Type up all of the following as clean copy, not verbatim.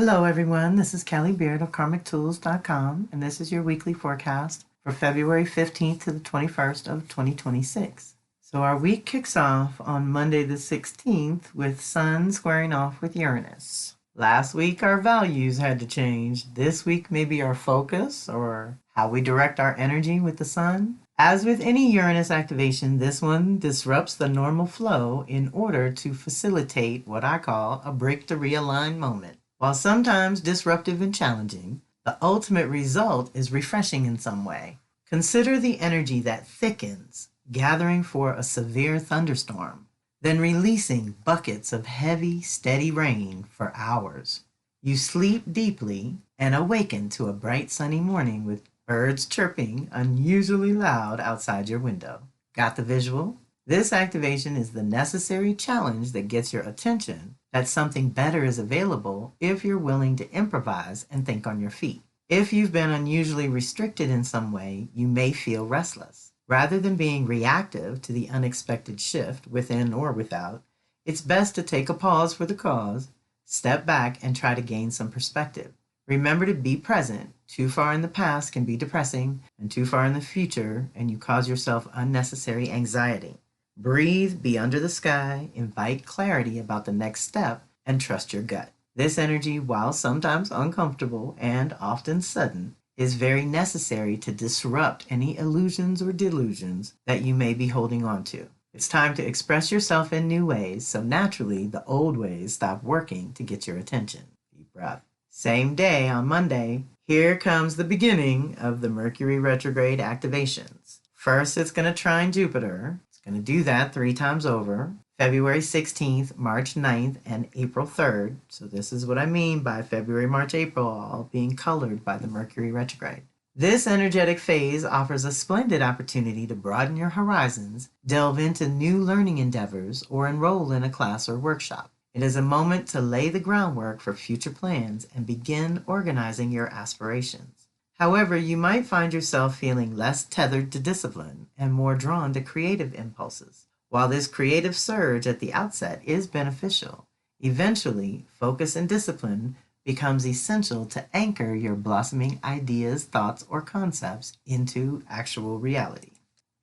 Hello everyone, this is Kelly Beard of KarmicTools.com, and this is your weekly forecast for February 15th to the 21st of 2026. So our week kicks off on Monday the 16th with Sun squaring off with Uranus. Last week our values had to change. This week maybe our focus or how we direct our energy with the Sun. As with any Uranus activation, this one disrupts the normal flow in order to facilitate what I call a break to realign moment. While sometimes disruptive and challenging, the ultimate result is refreshing in some way. Consider the energy that thickens, gathering for a severe thunderstorm, then releasing buckets of heavy, steady rain for hours. You sleep deeply and awaken to a bright sunny morning with birds chirping unusually loud outside your window. Got the visual? This activation is the necessary challenge that gets your attention that something better is available if you're willing to improvise and think on your feet. If you've been unusually restricted in some way, you may feel restless. Rather than being reactive to the unexpected shift within or without, it's best to take a pause for the cause, step back, and try to gain some perspective. Remember to be present. Too far in the past can be depressing, and too far in the future, and you cause yourself unnecessary anxiety. Breathe, be under the sky, invite clarity about the next step, and trust your gut. This energy, while sometimes uncomfortable and often sudden, is very necessary to disrupt any illusions or delusions that you may be holding on to. It's time to express yourself in new ways, so naturally the old ways stop working to get your attention. Deep breath. Same day on Monday, here comes the beginning of the Mercury retrograde activations. First, it's going to trine Jupiter. Going to do that 3 times over, February 16th, March 9th, and April 3rd. So this is what I mean by February, March, April, all being colored by the Mercury retrograde. This energetic phase offers a splendid opportunity to broaden your horizons, delve into new learning endeavors, or enroll in a class or workshop. It is a moment to lay the groundwork for future plans and begin organizing your aspirations. However, you might find yourself feeling less tethered to discipline and more drawn to creative impulses. While this creative surge at the outset is beneficial, eventually focus and discipline becomes essential to anchor your blossoming ideas, thoughts, or concepts into actual reality.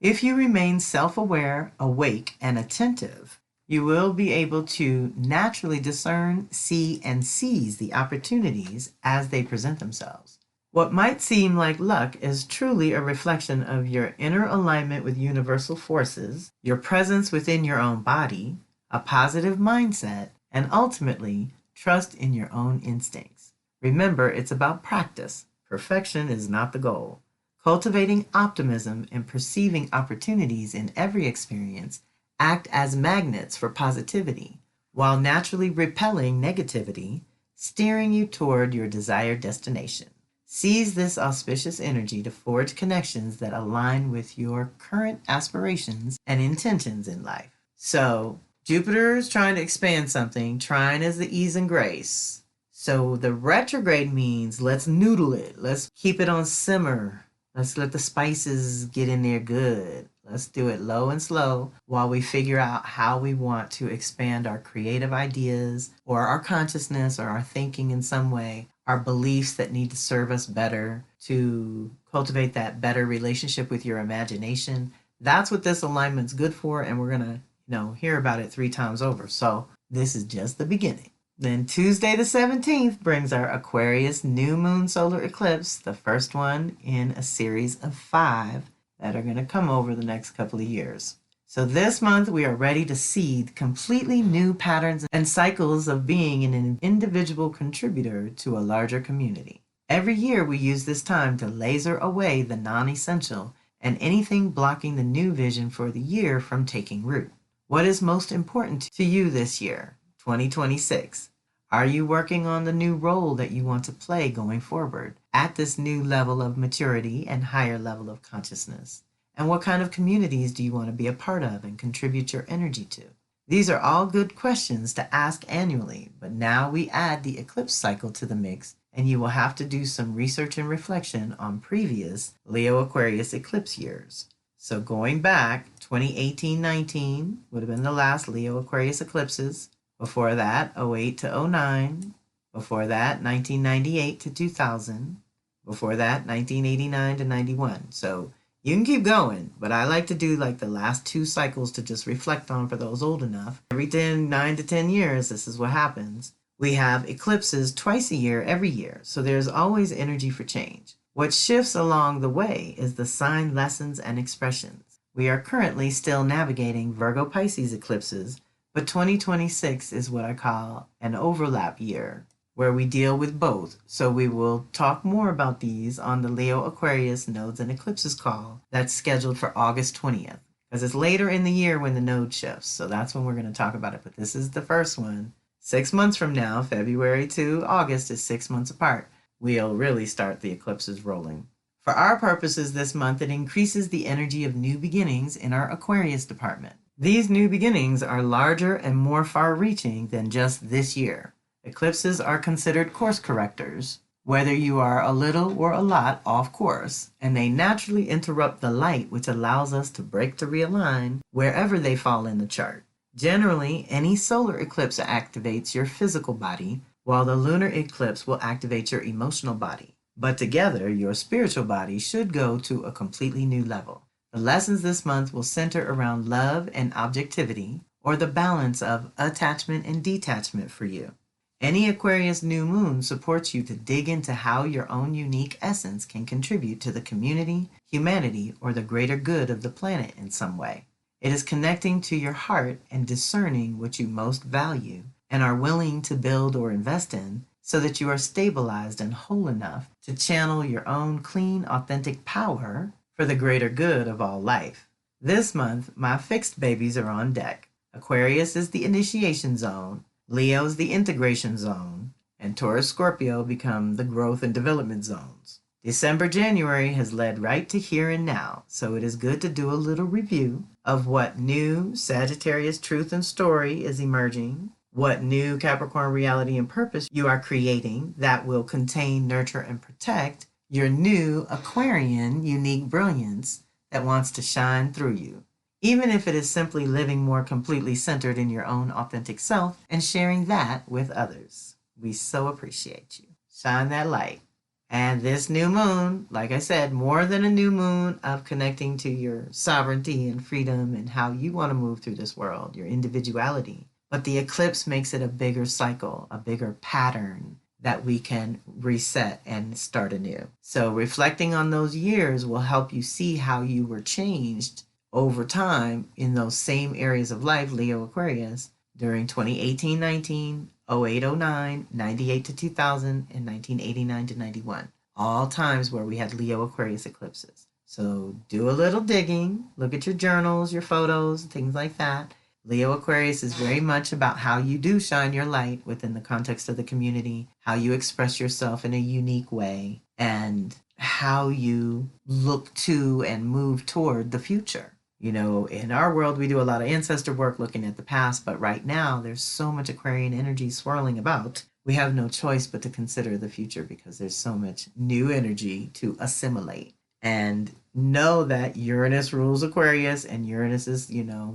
If you remain self-aware, awake, and attentive, you will be able to naturally discern, see, and seize the opportunities as they present themselves. What might seem like luck is truly a reflection of your inner alignment with universal forces, your presence within your own body, a positive mindset, and ultimately, trust in your own instincts. Remember, it's about practice. Perfection is not the goal. Cultivating optimism and perceiving opportunities in every experience act as magnets for positivity, while naturally repelling negativity, steering you toward your desired destination. Seize this auspicious energy to forge connections that align with your current aspirations and intentions in life. So, Jupiter is trying to expand something. Trine is the ease and grace. So the retrograde means let's noodle it. Let's keep it on simmer. Let's let the spices get in there good. Let's do it low and slow while we figure out how we want to expand our creative ideas or our consciousness or our thinking in some way, our beliefs that need to serve us better, to cultivate that better relationship with your imagination. That's what this alignment's good for, and we're going to, hear about it 3 times over. So this is just the beginning. Then Tuesday the 17th brings our Aquarius new moon solar eclipse, the first one in a series of 5 that are going to come over the next couple of years. So this month we are ready to seed completely new patterns and cycles of being an individual contributor to a larger community. Every year we use this time to laser away the non-essential and anything blocking the new vision for the year from taking root. What is most important to you this year, 2026? Are you working on the new role that you want to play going forward at this new level of maturity and higher level of consciousness? And what kind of communities do you want to be a part of and contribute your energy to? These are all good questions to ask annually, but now we add the eclipse cycle to the mix, and you will have to do some research and reflection on previous Leo Aquarius eclipse years. So going back, 2018-19 would have been the last Leo Aquarius eclipses. Before that, 08 to 09, Before that, 1998 to 2000. Before that, 1989 to 91. So you can keep going, but I like to do like the last 2 cycles to just reflect on for those old enough. Every 9 to 10 years, this is what happens. We have eclipses twice a year, every year. So there's always energy for change. What shifts along the way is the sign lessons and expressions. We are currently still navigating Virgo Pisces eclipses, but 2026 is what I call an overlap year, where we deal with both. So we will talk more about these on the Leo Aquarius nodes and eclipses call that's scheduled for August 20th, because it's later in the year when the node shifts. So that's when we're going to talk about it. But this is the first one. 6 months from now, February to August is 6 months apart. We'll really start the eclipses rolling. For our purposes this month, it increases the energy of new beginnings in our Aquarius department. These new beginnings are larger and more far-reaching than just this year. Eclipses are considered course correctors, whether you are a little or a lot off course, and they naturally interrupt the light, which allows us to break to realign wherever they fall in the chart. Generally, any solar eclipse activates your physical body, while the lunar eclipse will activate your emotional body. But together, your spiritual body should go to a completely new level. The lessons this month will center around love and objectivity, or the balance of attachment and detachment for you. Any Aquarius new moon supports you to dig into how your own unique essence can contribute to the community, humanity, or the greater good of the planet in some way. It is connecting to your heart and discerning what you most value and are willing to build or invest in, so that you are stabilized and whole enough to channel your own clean, authentic power for the greater good of all life. This month, my fixed babies are on deck. Aquarius is the initiation zone, Leo is the integration zone, and Taurus Scorpio become the growth and development zones. December, January has led right to here and now, so it is good to do a little review of what new Sagittarius truth and story is emerging, what new Capricorn reality and purpose you are creating that will contain, nurture, and protect your new Aquarian unique brilliance that wants to shine through you, even if it is simply living more completely centered in your own authentic self and sharing that with others. We so appreciate you. Shine that light. And this new moon, like I said, more than a new moon of connecting to your sovereignty and freedom and how you want to move through this world, your individuality. But the eclipse makes it a bigger cycle, a bigger pattern that we can reset and start anew. So reflecting on those years will help you see how you were changed over time in those same areas of life, Leo Aquarius, during 2018-19, 08-09, 98 to 2000, and 1989 to 91. All times where we had Leo Aquarius eclipses. So do a little digging, look at your journals, your photos, things like that. Leo Aquarius is very much about how you do shine your light within the context of the community, how you express yourself in a unique way, and how you look to and move toward the future. You know, in our world, we do a lot of ancestor work looking at the past, but right now there's so much Aquarian energy swirling about. We have no choice but to consider the future because there's so much new energy to assimilate. And know that Uranus rules Aquarius, and Uranus is,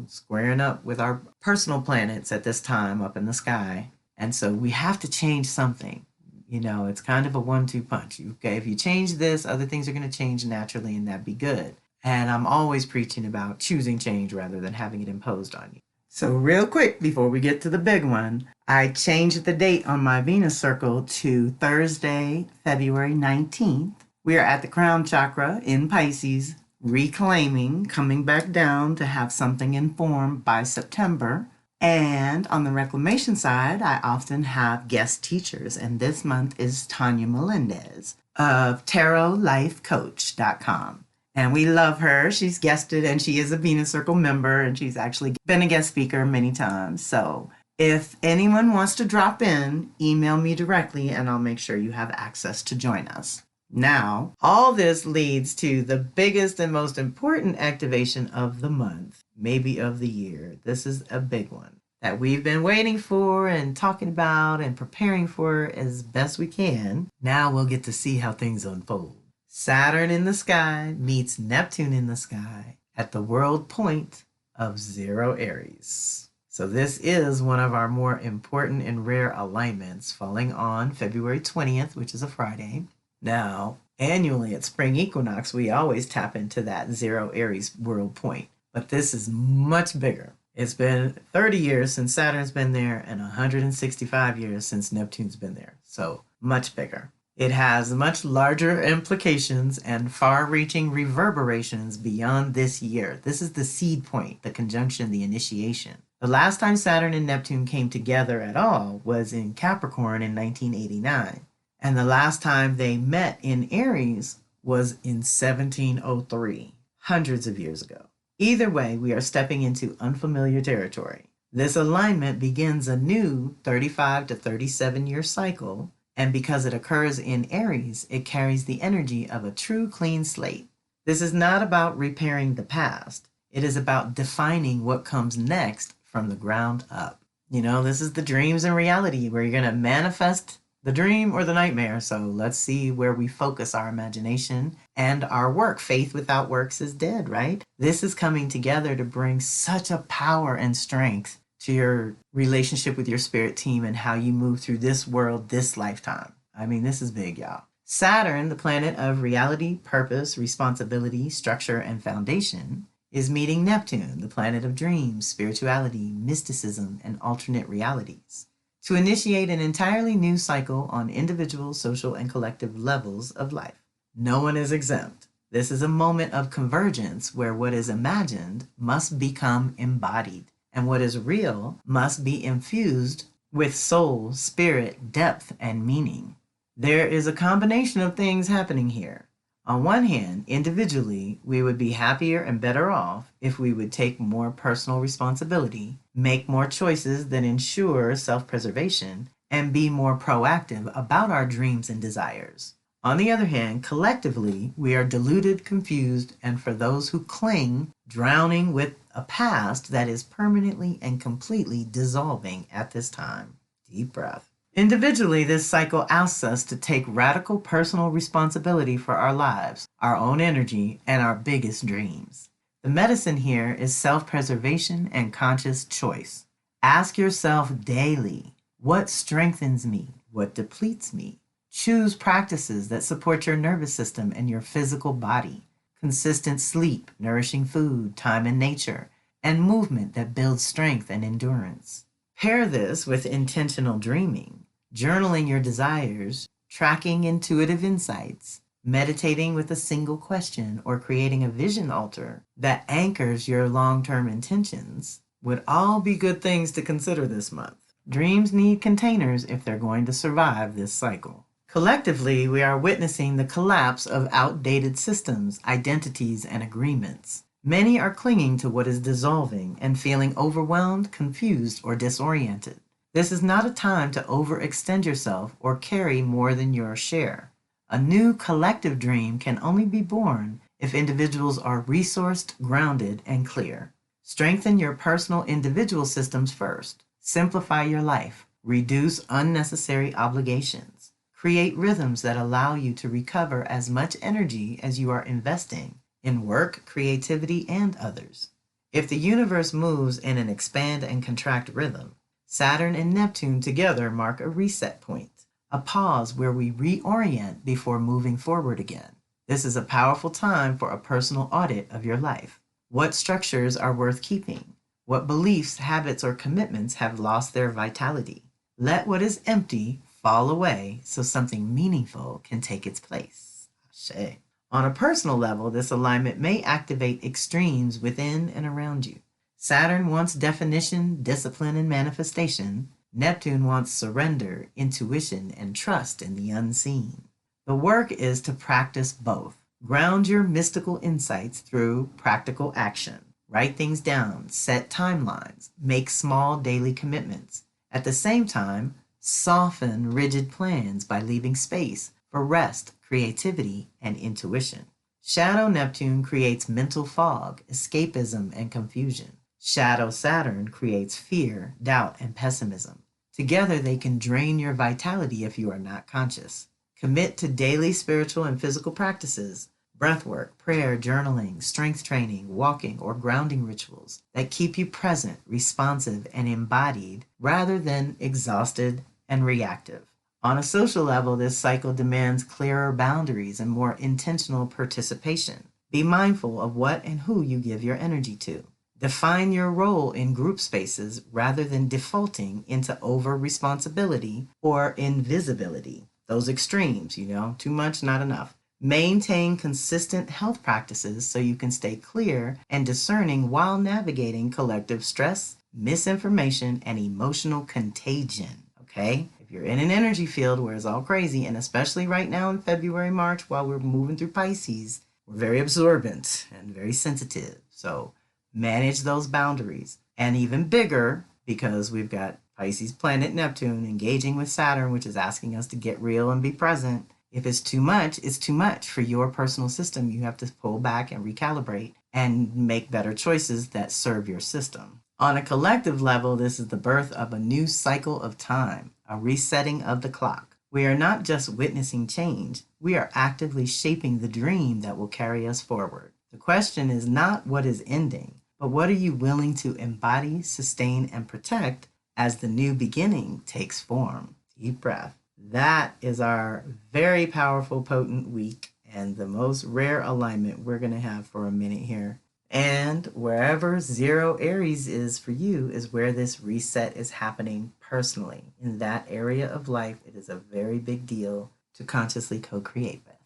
squaring up with our personal planets at this time up in the sky. And so we have to change something. It's kind of a 1-2 punch. Okay, if you change this, other things are going to change naturally, and that'd be good. And I'm always preaching about choosing change rather than having it imposed on you. So real quick, before we get to the big one, I changed the date on my Venus circle to Thursday, February 19th. We are at the crown chakra in Pisces, reclaiming, coming back down to have something in form by September. And on the reclamation side, I often have guest teachers. And this month is Tanya Melendez of TarotLifeCoach.com. And we love her. She's guested and she is a Venus Circle member, and she's actually been a guest speaker many times. So if anyone wants to drop in, email me directly and I'll make sure you have access to join us. Now, all this leads to the biggest and most important activation of the month, maybe of the year. This is a big one that we've been waiting for and talking about and preparing for as best we can. Now we'll get to see how things unfold. Saturn in the sky meets Neptune in the sky at the world point of 0 Aries. So this is one of our more important and rare alignments, falling on February 20th, which is a Friday. Now, annually at spring equinox, we always tap into that 0 Aries world point, but this is much bigger. It's been 30 years since Saturn's been there and 165 years since Neptune's been there, so much bigger. It has much larger implications and far-reaching reverberations beyond this year. This is the seed point, the conjunction, the initiation. The last time Saturn and Neptune came together at all was in Capricorn in 1989. And the last time they met in Aries was in 1703, hundreds of years ago. Either way, we are stepping into unfamiliar territory. This alignment begins a new 35 to 37 year cycle, and because it occurs in Aries, it carries the energy of a true clean slate. This is not about repairing the past. It is about defining what comes next from the ground up. You know, this is the dreams and reality where you're going to manifest the dream or the nightmare. So let's see where we focus our imagination and our work. Faith without works is dead, right? This is coming together to bring such a power and strength to your relationship with your spirit team and how you move through this world, this lifetime. I mean, this is big, y'all. Saturn, the planet of reality, purpose, responsibility, structure, and foundation, is meeting Neptune, the planet of dreams, spirituality, mysticism, and alternate realities, to initiate an entirely new cycle on individual, social, and collective levels of life. No one is exempt. This is a moment of convergence where what is imagined must become embodied, and what is real must be infused with soul, spirit, depth, and meaning. There is a combination of things happening here. On one hand, individually, we would be happier and better off if we would take more personal responsibility, make more choices that ensure self-preservation, and be more proactive about our dreams and desires. On the other hand, collectively, we are deluded, confused, and for those who cling, drowning with a past that is permanently and completely dissolving at this time. Deep breath. Individually, this cycle asks us to take radical personal responsibility for our lives, our own energy, and our biggest dreams. The medicine here is self-preservation and conscious choice. Ask yourself daily, what strengthens me? What depletes me? Choose practices that support your nervous system and your physical body. Consistent sleep, nourishing food, time in nature, and movement that builds strength and endurance. Pair this with intentional dreaming, journaling your desires, tracking intuitive insights, meditating with a single question, or creating a vision altar that anchors your long-term intentions would all be good things to consider this month. Dreams need containers if they're going to survive this cycle. Collectively, we are witnessing the collapse of outdated systems, identities, and agreements. Many are clinging to what is dissolving and feeling overwhelmed, confused, or disoriented. This is not a time to overextend yourself or carry more than your share. A new collective dream can only be born if individuals are resourced, grounded, and clear. Strengthen your personal individual systems first. Simplify your life. Reduce unnecessary obligations. Create rhythms that allow you to recover as much energy as you are investing in work, creativity, and others. If the universe moves in an expand and contract rhythm, Saturn and Neptune together mark a reset point, a pause where we reorient before moving forward again. This is a powerful time for a personal audit of your life. What structures are worth keeping? What beliefs, habits, or commitments have lost their vitality? Let what is empty fall away so something meaningful can take its place. Ashe. On a personal level, this alignment may activate extremes within and around you. Saturn wants definition, discipline, and manifestation. Neptune wants surrender, intuition, and trust in the unseen. The work is to practice both. Ground your mystical insights through practical action. Write things down, set timelines, make small daily commitments. At the same time, soften rigid plans by leaving space for rest, creativity, and intuition. Shadow Neptune creates mental fog, escapism, and confusion. Shadow Saturn creates fear, doubt, and pessimism. Together, they can drain your vitality if you are not conscious. Commit to daily spiritual and physical practices. Breathwork, prayer, journaling, strength training, walking, or grounding rituals that keep you present, responsive, and embodied rather than exhausted and reactive. On a social level, this cycle demands clearer boundaries and more intentional participation. Be mindful of what and who you give your energy to. Define your role in group spaces rather than defaulting into over responsibility or invisibility. Those extremes, too much, not enough. Maintain consistent health practices so you can stay clear and discerning while navigating collective stress, misinformation, and emotional contagion. Okay? If you're in an energy field where it's all crazy, and especially right now in February, March, while we're moving through Pisces, we're very absorbent and very sensitive. So manage those boundaries. And even bigger, because we've got Pisces planet Neptune engaging with Saturn, which is asking us to get real and be present. If it's too much, it's too much for your personal system. You have to pull back and recalibrate and make better choices that serve your system. On a collective level, this is the birth of a new cycle of time, a resetting of the clock. We are not just witnessing change, we are actively shaping the dream that will carry us forward. The question is not what is ending, but what are you willing to embody, sustain, and protect as the new beginning takes form? Deep breath. That is our very powerful, potent week and the most rare alignment we're going to have for a minute here. And wherever 0 Aries is for you is where this reset is happening personally. In that area of life, it is a very big deal to consciously co-create with.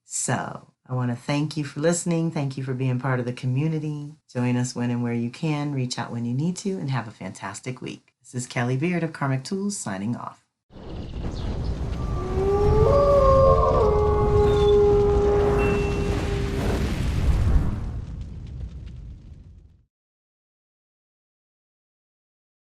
So I want to thank you for listening. Thank you for being part of the community. Join us when and where you can. Reach out when you need to, and have a fantastic week. This is Kelly Beard of Karmic Tools signing off.